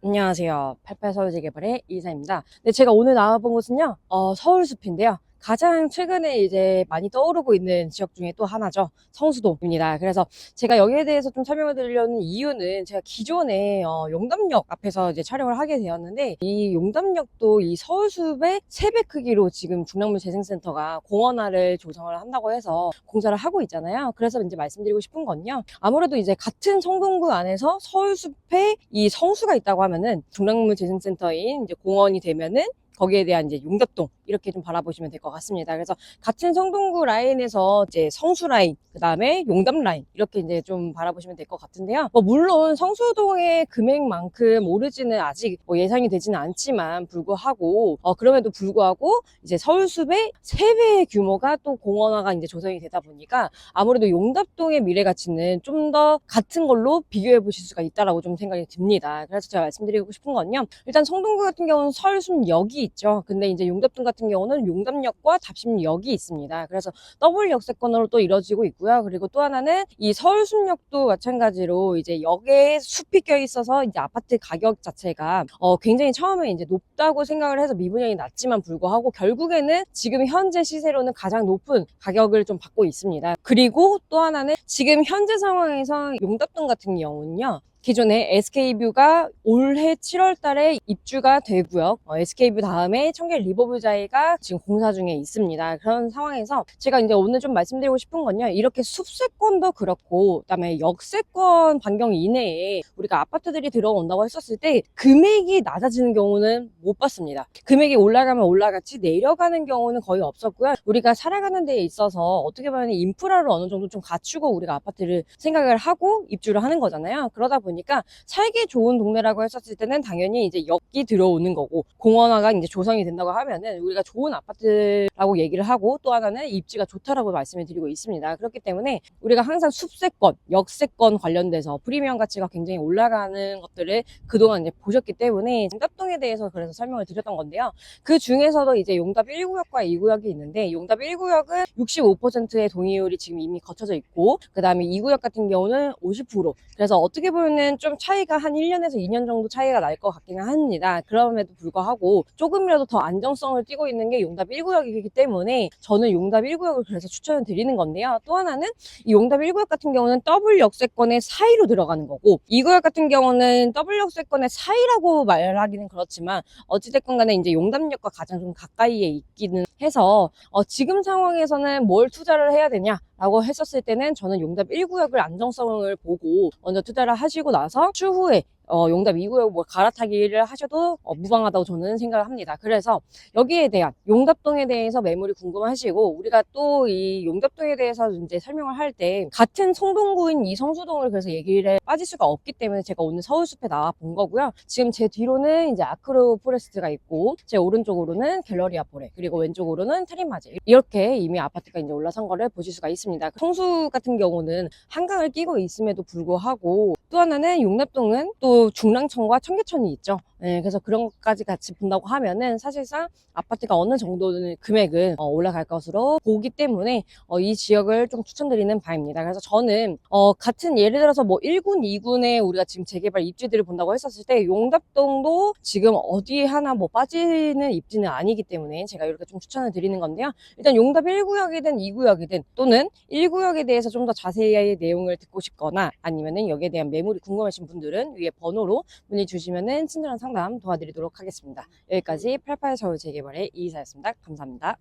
안녕하세요. 88서울재개발의 이사입니다. 네, 제가 오늘 나와본 곳은요, 서울숲인데요. 가장 최근에 이제 많이 떠오르고 있는 지역 중에 또 하나죠. 성수동입니다. 그래서 제가 여기에 대해서 좀 설명을 드리려는 이유는 제가 기존에 용담역 앞에서 이제 촬영을 하게 되었는데, 이 용담역도 이 서울숲의 3배 크기로 지금 중랑물재생센터가 공원화를 조성을 한다고 해서 공사를 하고 있잖아요. 그래서 이제 말씀드리고 싶은 건요. 아무래도 이제 같은 성동구 안에서 서울숲에 이 성수가 있다고 하면은 중랑물재생센터인 이제 공원이 되면은 거기에 대한 이제 용접동 이렇게 좀 바라보시면 될 것 같습니다. 그래서 같은 성동구 라인에서 이제 성수 라인, 그 다음에 용담 라인 이렇게 이제 좀 바라보시면 될 것 같은데요. 물론 성수동의 금액만큼 오르지는 아직 예상이 되지는 않지만 불구하고 그럼에도 불구하고 이제 서울숲의 3배 규모가 또 공원화가 이제 조성이 되다 보니까 아무래도 용답동의 미래 가치는 좀 더 같은 걸로 비교해 보실 수가 있다라고 좀 생각이 듭니다. 그래서 제가 말씀드리고 싶은 건요. 일단 성동구 같은 경우는 서울숲역이 있죠. 근데 이제 용답동 같은 경우는 용담역과 답심역이 있습니다. 그래서 더블 역세권으로 또 이루어지고 있고요. 그리고 또 하나는 이 서울숲역도 마찬가지로 이제 역에 숲이 껴 있어서 이제 아파트 가격 자체가 굉장히 처음에 이제 높다고 생각을 해서 미분양이 낮지만 불구하고 결국에는 지금 현재 시세로는 가장 높은 가격을 좀 받고 있습니다. 그리고 또 하나는 지금 현재 상황에서 용답동 같은 경우는요. 기존에 SK뷰가 올해 7월 달에 입주가 되고요. SK뷰 다음에 청계 리버뷰자이가 지금 공사 중에 있습니다. 그런 상황에서 제가 이제 오늘 좀 말씀드리고 싶은 건요. 이렇게 숲세권도 그렇고 그다음에 역세권 반경 이내에 우리가 아파트들이 들어온다고 했었을 때 금액이 낮아지는 경우는 못 봤습니다. 금액이 올라가면 올라갔지 내려가는 경우는 거의 없었고요. 우리가 살아가는 데에 있어서 어떻게 보면 인프라를 어느 정도 좀 갖추고 우리가 아파트를 생각을 하고 입주를 하는 거잖아요. 그러다 보니까 살기 좋은 동네라고 했었을 때는 당연히 이제 역이 들어오는 거고 공원화가 이제 조성이 된다고 하면은 우리가 좋은 아파트라고 얘기를 하고 또 하나는 입지가 좋다라고 말씀을 드리고 있습니다. 그렇기 때문에 우리가 항상 숲세권, 역세권 관련돼서 프리미엄 가치가 굉장히 올라가는 것들을 그동안 이제 보셨기 때문에 용답동에 대해서 그래서 설명을 드렸던 건데요. 그 중에서도 이제 용답 1구역과 2구역이 있는데 용답 1구역은 65%의 동의율이 지금 이미 거쳐져 있고 그 다음에 2구역 같은 경우는 50%. 그래서 어떻게 보면은 좀 차이가 한 1년에서 2년 정도 차이가 날 것 같기는 합니다. 그럼에도 불구하고 조금이라도 더 안정성을 띠고 있는 게 용답 1구역이기 때문에 저는 용답 1구역을 그래서 추천을 드리는 건데요. 또 하나는 이 용답 1구역 같은 경우는 더블 역세권의 사이로 들어가는 거고 2구역 같은 경우는 더블 역세권의 사이라고 말하기는 그렇지만 어찌됐건 간에 이제 용담역과 가장 좀 가까이에 있기는 해서 지금 상황에서는 뭘 투자를 해야 되냐라고 했었을 때는 저는 용답 1구역을 안정성을 보고 먼저 투자를 하시고 나서 추후에 용답 2구역 뭐 갈아타기를 하셔도 무방하다고 저는 생각을 합니다. 그래서 여기에 대한 용답동에 대해서 매물이 궁금하시고 우리가 또 이 용답동에 대해서 이제 설명을 할 때 같은 성동구인 이 성수동을 그래서 얘기를 빠질 수가 없기 때문에 제가 오늘 서울숲에 나와 본 거고요. 지금 제 뒤로는 이제 아크로 포레스트가 있고 제 오른쪽으로는 갤러리아 포레 그리고 왼쪽으로는 트림마제 이렇게 이미 아파트가 이제 올라선 거를 보실 수가 있습니다. 성수 같은 경우는 한강을 끼고 있음에도 불구하고 또 하나는 용납동은 또 중랑천과 청계천이 있죠. 네, 그래서 그런 것까지 같이 본다고 하면은 사실상 아파트가 어느 정도는 금액은 올라갈 것으로 보기 때문에 이 지역을 좀 추천드리는 바입니다. 그래서 저는 같은 예를 들어서 뭐 1군, 2군에 우리가 지금 재개발 입지들을 본다고 했었을 때 용답동도 지금 어디에 하나 뭐 빠지는 입지는 아니기 때문에 제가 이렇게 좀 추천을 드리는 건데요. 일단 용답 1구역이든 2구역이든 또는 1구역에 대해서 좀 더 자세히 내용을 듣고 싶거나 아니면은 여기에 대한 매물이 궁금하신 분들은 위에 번호로 문의 주시면은 친절한 상담 도와드리도록 하겠습니다. 여기까지 88서울 재개발의 이이사였습니다. 감사합니다.